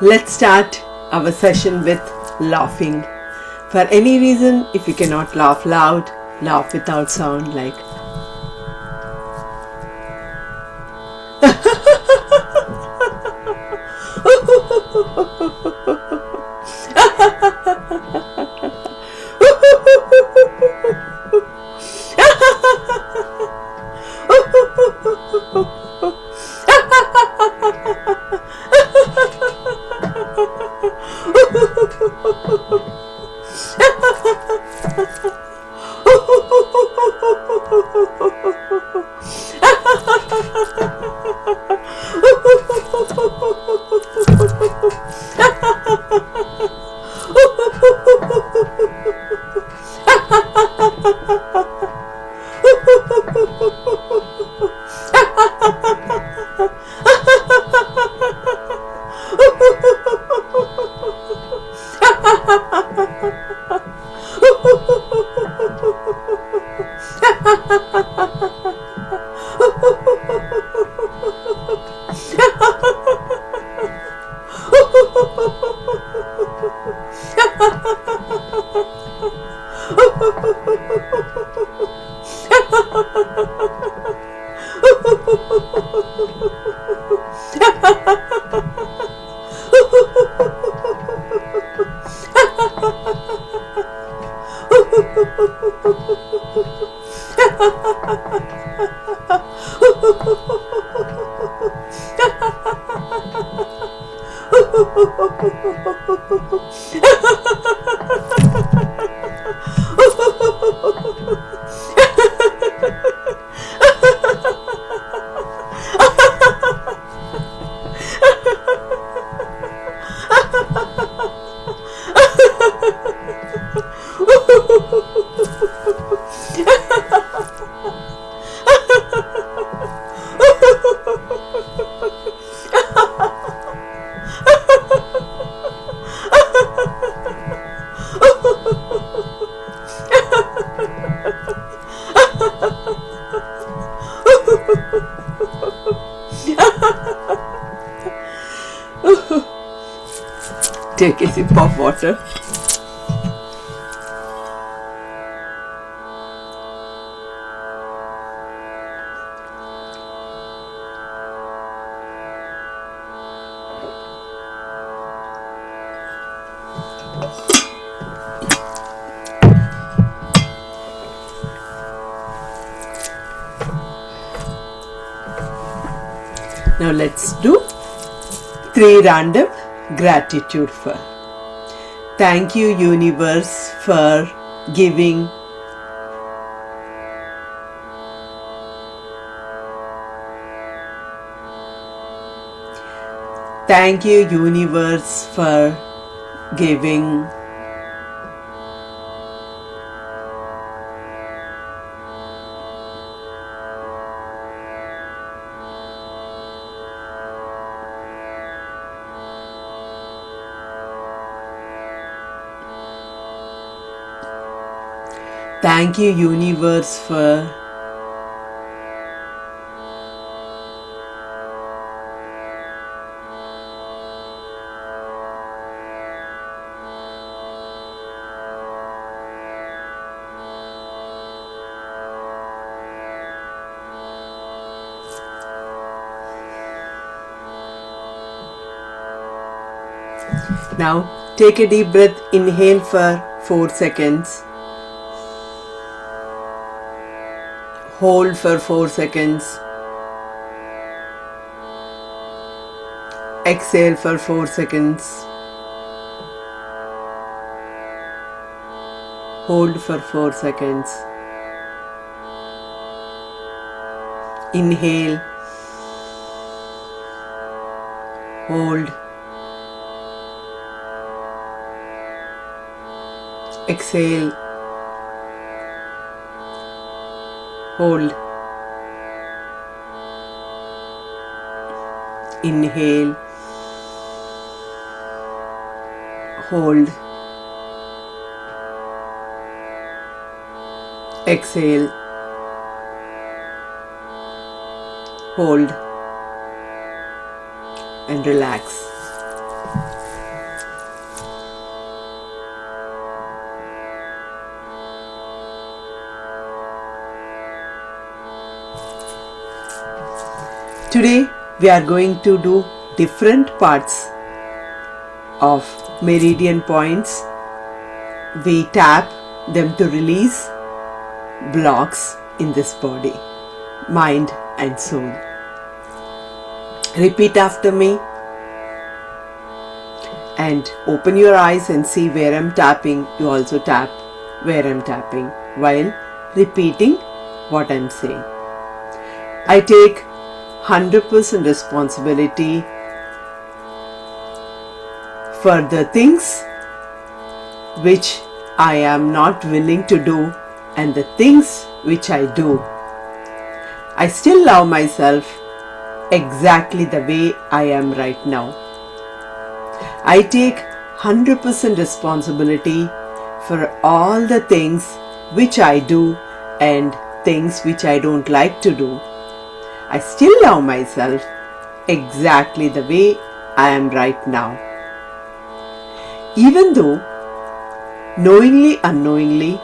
Let's start our session with laughing. For any reason, if you cannot laugh loud, laugh without sound like take a sip of water. Now let's do 3 random gratitude for. Thank you, universe, for giving Thank you, universe, for giving Thank you, universe, for Now take a deep breath, inhale for 4 seconds. Hold for 4 seconds. Exhale for 4 seconds. Hold for 4 seconds. Inhale. Hold. Exhale. Hold. Inhale. Hold. Exhale. Hold. and relax. Today we are going to do different parts of meridian points. We tap them to release blocks in this body, mind and soul. Repeat after me and open your eyes and see where I'm tapping. You also tap where I'm tapping while repeating what I'm saying. I take 100% responsibility for the things which I am not willing to do and the things which I do. I still love myself exactly the way I am right now. I take 100% responsibility for all the things which I do and things which I don't like to do. I still love myself exactly the way I am right now. Even though knowingly, unknowingly,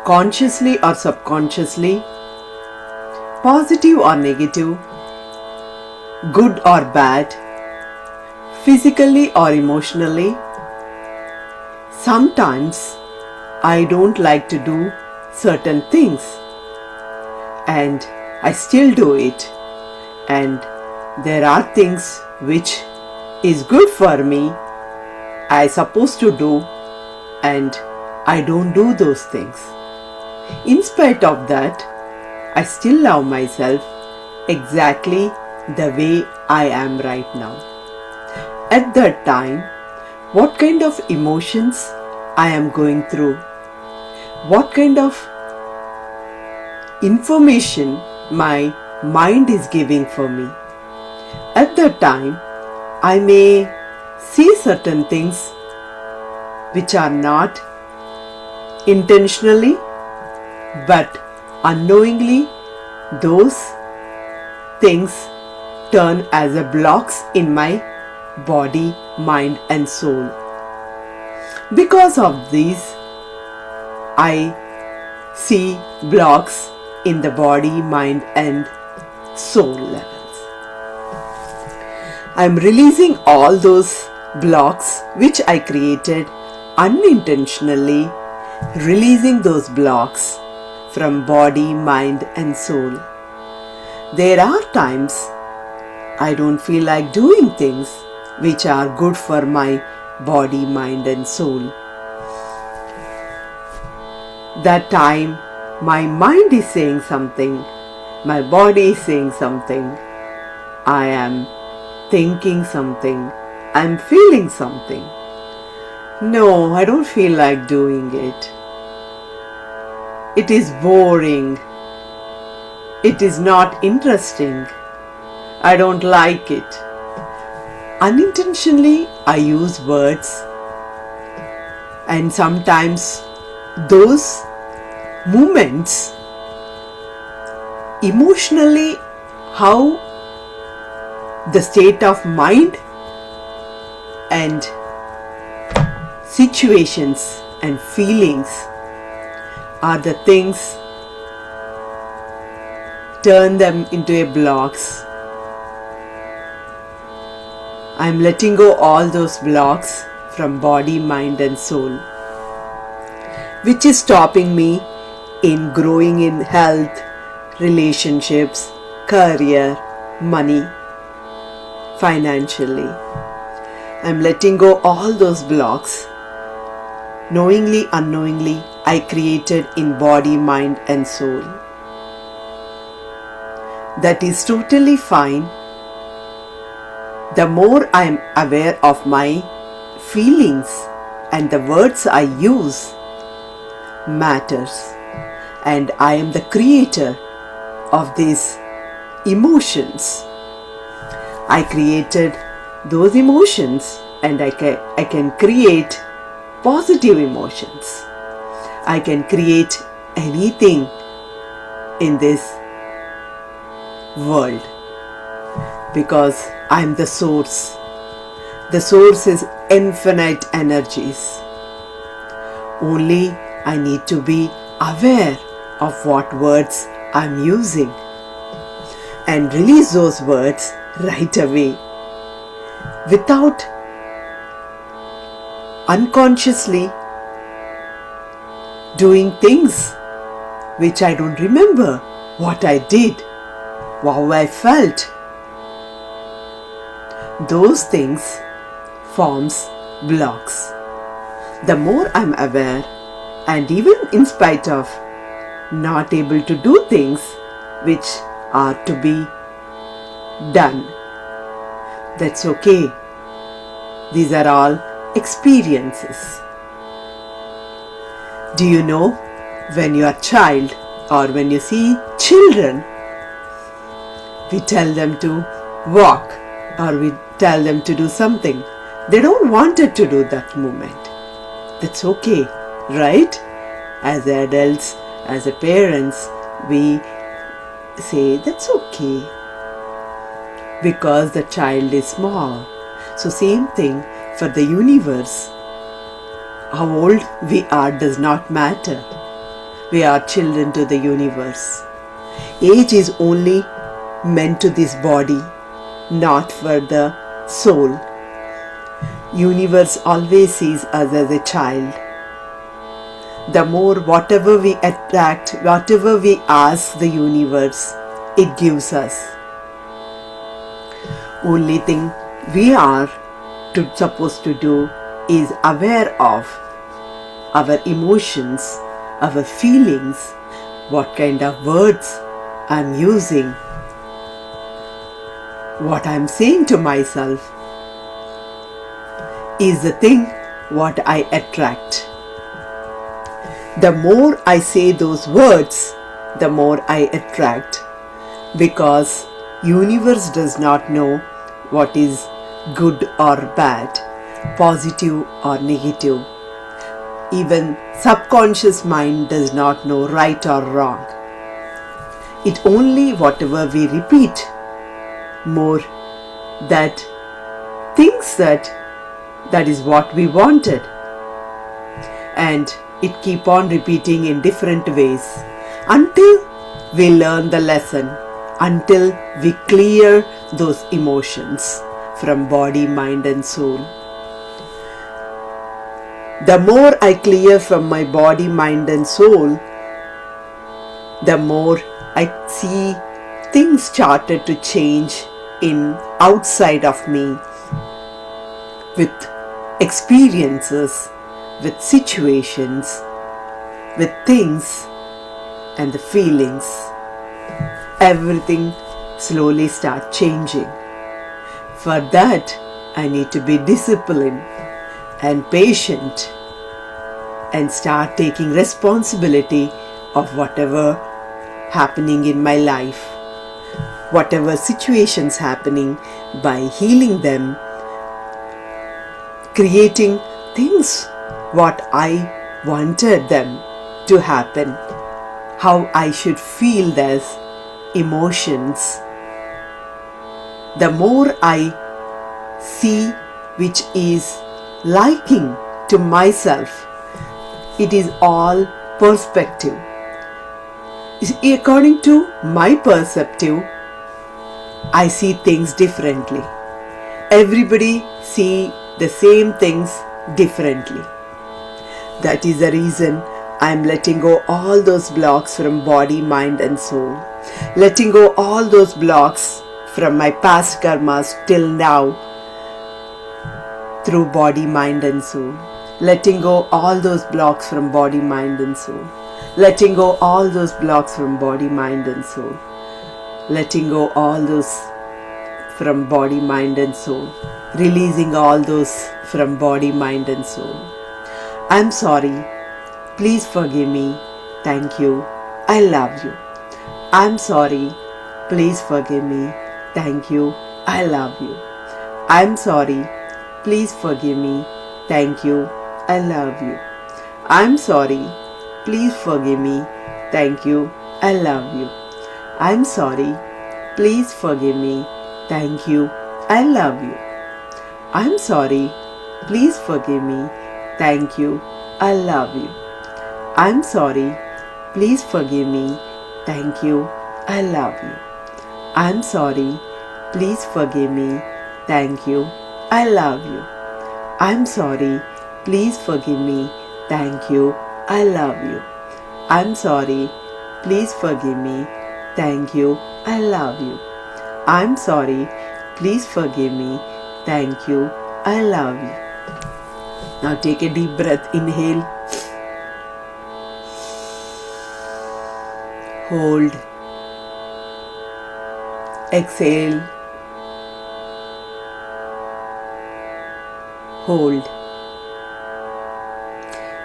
consciously or subconsciously, positive or negative, good or bad, physically or emotionally, sometimes I don't like to do certain things and I still do it, and there are things which is good for me I supposed to do and I don't do those things. In spite of that, I still love myself exactly the way I am right now. At that time, what kind of emotions I am going through, what kind of information my mind is giving for me. At that time, I may see certain things which are not intentionally, but unknowingly those things turn as a blocks in my body, mind and soul. Because of these, I see blocks in the body, mind and soul levels. I am releasing all those blocks which I created unintentionally, releasing those blocks from body, mind and soul. There are times I don't feel like doing things which are good for my body, mind and soul. That time my mind is saying something, my body is saying something, I am thinking something, I am feeling something. No, I don't feel like doing it. It is boring. It is not interesting. I don't like it. Unintentionally, I use words, and sometimes those moments emotionally, how the state of mind and situations and feelings are the things turn them into a blocks. I am letting go all those blocks from body, mind and soul, which is stopping me in growing in health, relationships, career, money, financially. I'm letting go all those blocks. Knowingly, unknowingly, I created in body, mind and soul. That is totally fine. The more I am aware of my feelings and the words I use matters, and I am the creator of these emotions. I created those emotions and I can create positive emotions. I can create anything in this world. because I'm the source. The source is infinite energies. Only I need to be aware of what words I'm using and release those words right away without unconsciously doing things which I don't remember what I did, how I felt. Those things forms blocks. The more I'm aware, and even in spite of not able to do things which are to be done, that's okay. These are all experiences. Do you know, when you are a child or when you see children, we tell them to walk or we tell them to do something. They don't want it to do that moment. That's okay, right? As adults, as parents, we say that's okay because the child is small. So same thing for the universe. How old we are does not matter. We are children to the universe. Age is only meant to this body, not for the soul. Universe always sees us as a child. The more whatever we attract, whatever we ask the universe, it gives us. Only thing we are supposed to do is aware of our emotions, our feelings, what kind of words I'm using, what I'm saying to myself is the thing what I attract. The more I say those words, the more I attract, because universe does not know what is good or bad, positive or negative. Even subconscious mind does not know right or wrong. It only whatever we repeat more that thinks that is what we wanted, and it keep on repeating in different ways until we learn the lesson, until we clear those emotions from body, mind and soul. The more I clear from my body, mind and soul, the more I see things started to change in outside of me, with experiences, with situations, with things and the feelings. Everything slowly start changing. For that, I need to be disciplined and patient and start taking responsibility of whatever happening in my life, whatever situations happening, by healing them, creating things what I wanted them to happen, how I should feel those emotions. The more I see which is liking to myself, it is all perspective. According to my perspective, I see things differently. Everybody see the same things differently. That is the reason I am letting go all those blocks from body, mind and soul. Letting go all those blocks from my past karmas till now through body, mind and soul. Letting go all those blocks from body, mind and soul. Letting go all those blocks from body, mind and soul. Letting go all those from body, mind and soul. Releasing all those from body, mind and soul. I'm sorry. Please forgive me. Thank you. I love you. I'm sorry. Please forgive me. Thank you. I love you. I'm sorry. Please forgive me. Thank you. I love you. I'm sorry. Please forgive me. Thank you. I love you. I'm sorry. Please forgive me. Thank you. I love you. I'm sorry. Please forgive me. Thank you. I love you. I'm sorry. Please forgive me. Thank you. I love you. I'm sorry. Please forgive me. Thank you. I love you. I'm sorry. Please forgive me. Thank you. I love you. I'm sorry. Please forgive me. Thank you. I love you. I'm sorry. Please forgive me. Thank you. I love you. Now take a deep breath. Inhale. Hold. Exhale. Hold.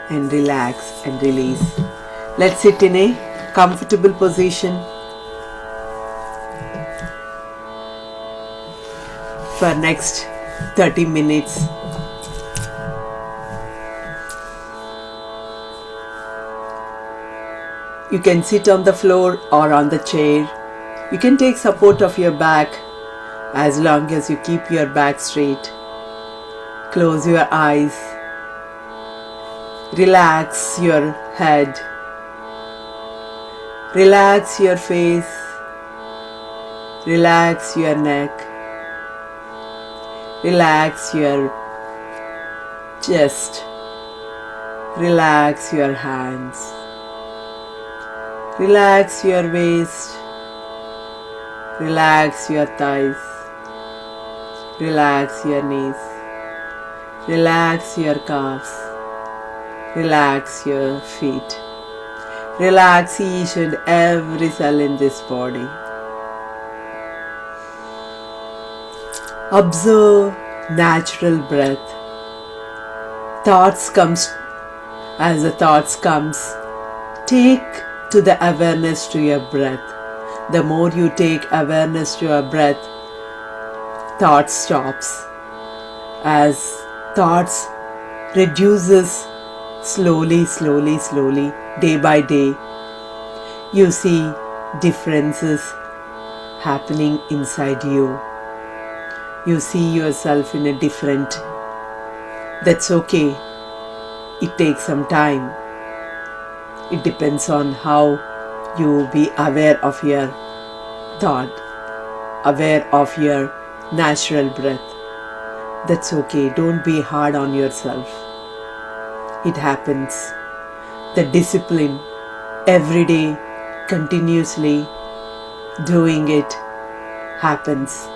And relax and release. Let's sit in a comfortable position for next 30 minutes. You can sit on the floor or on the chair. You can take support of your back as long as you keep your back straight. Close your eyes. Relax your head. Relax your face. Relax your neck. Relax your chest. Relax your hands. Relax your waist. Relax your thighs. Relax your knees. Relax your calves. Relax your feet. Relax each and every cell in this body. Observe natural breath. Thoughts comes as the thoughts comes. Take to the awareness to your breath. The more you take awareness to your breath, thought stops. As thoughts reduces slowly, day by day, you see differences happening inside you. You see yourself in a different. That's okay. It takes some time. It depends on how you be aware of your thought, aware of your natural breath. That's okay. Don't be hard on yourself. It happens. The discipline, every day, continuously doing it, happens.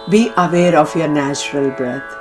Be aware of your natural breath.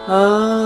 Ah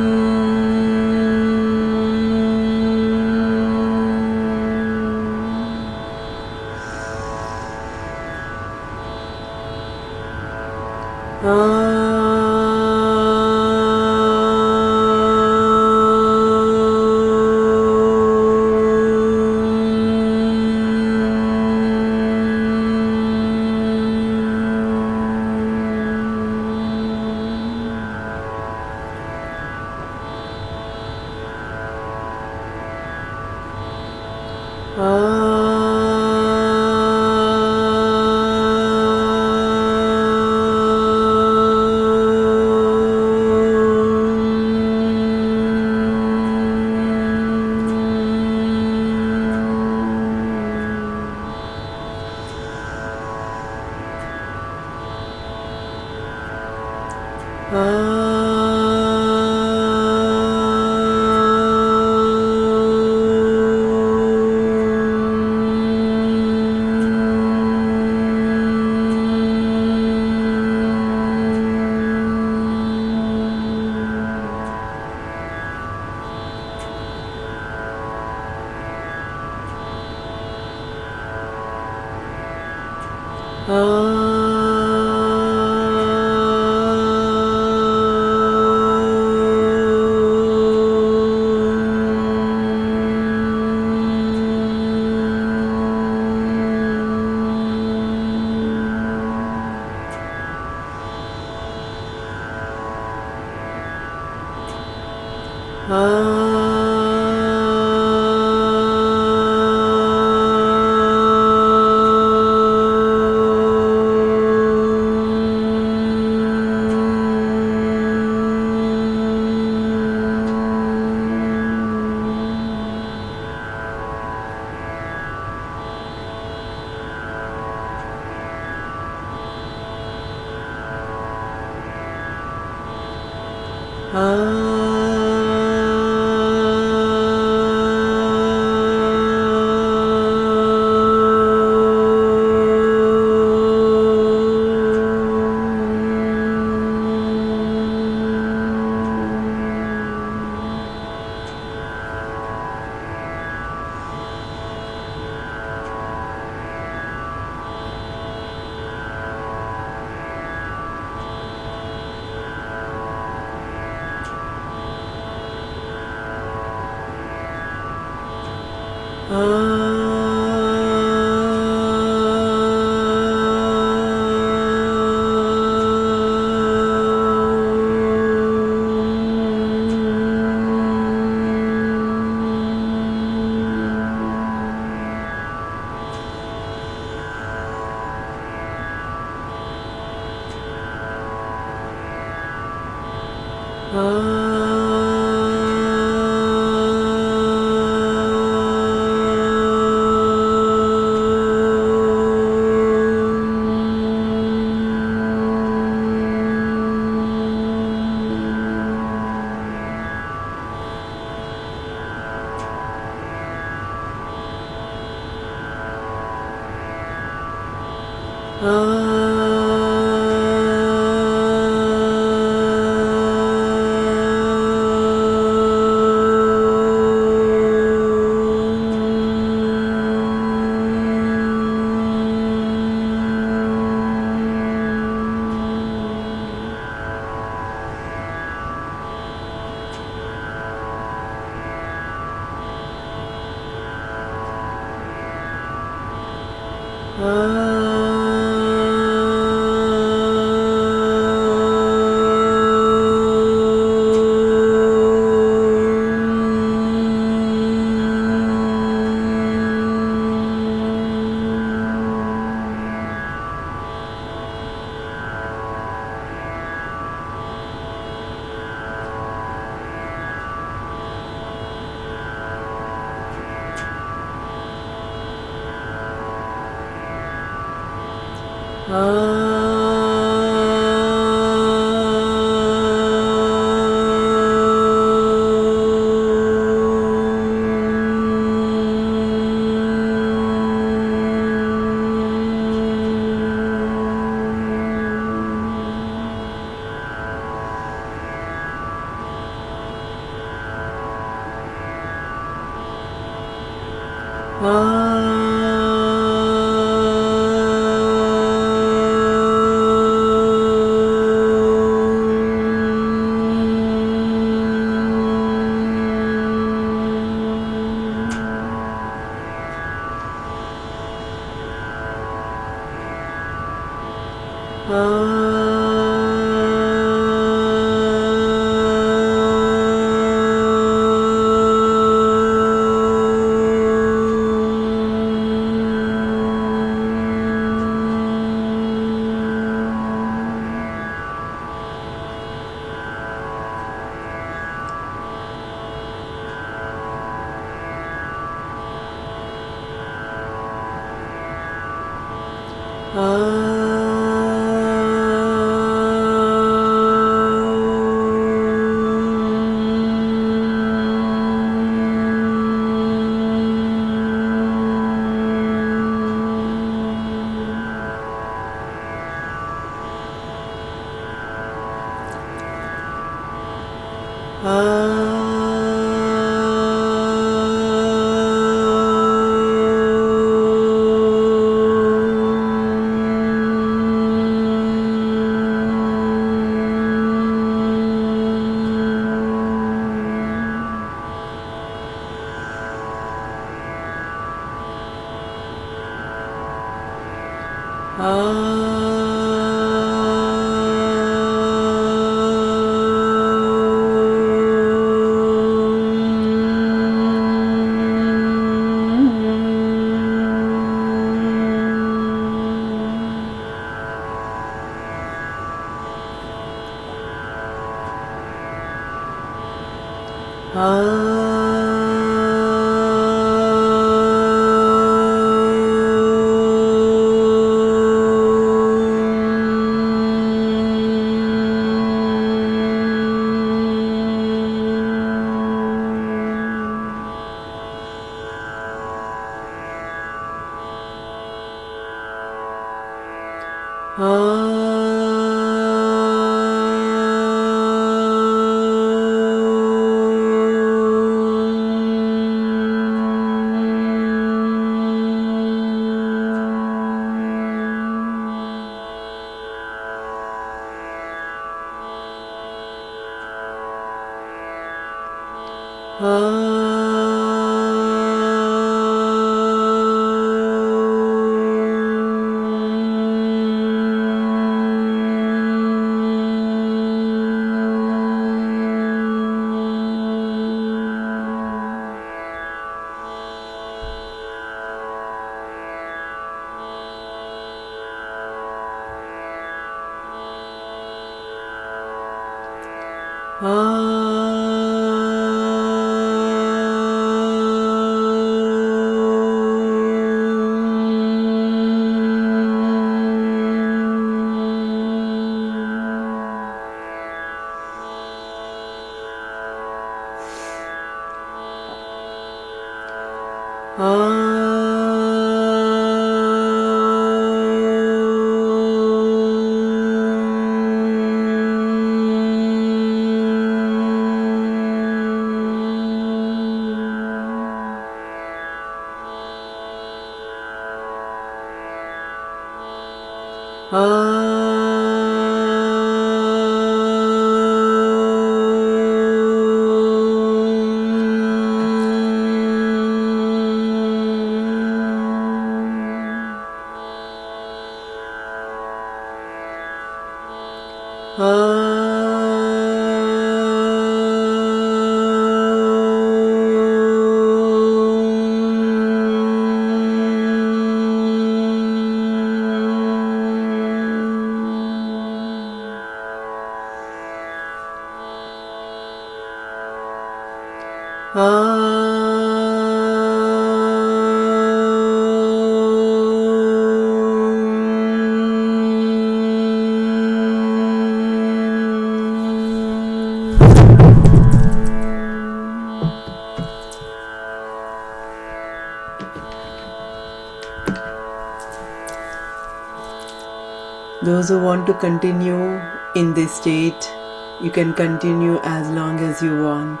Those who want to continue in this state, you can continue as long as you want.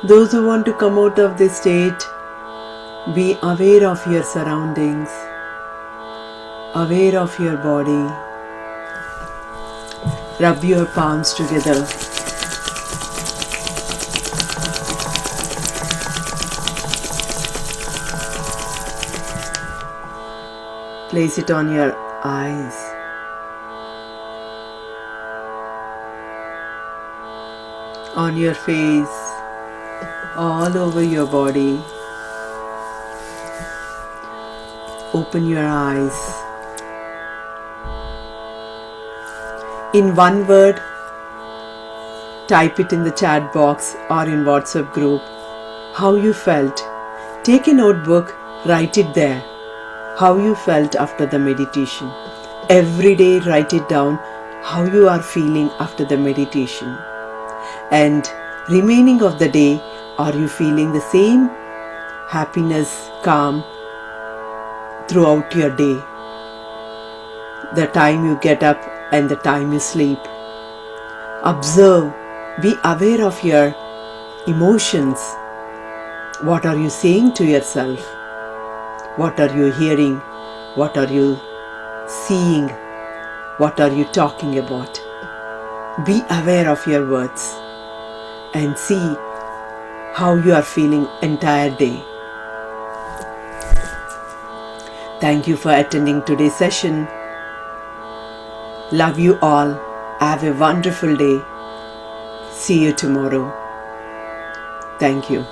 Those who want to come out of this state, be aware of your surroundings, aware of your body. Rub your palms together. Place it on your eyes. On your face, all over your body. Open your eyes. In one word, type it in the chat box or in WhatsApp group how you felt. Take a notebook, write it there. How you felt after the meditation. Every day write it down how you are feeling after the meditation. And remaining of the day, are you feeling the same happiness, calm throughout your day? The time you get up and the time you sleep. Observe Be aware of your emotions. What are you saying to yourself? What are you hearing? What are you seeing? What are you talking about? Be aware of your words and see how you are feeling entire day. Thank you for attending today's session. Love you all. Have a wonderful day. See you tomorrow. Thank you.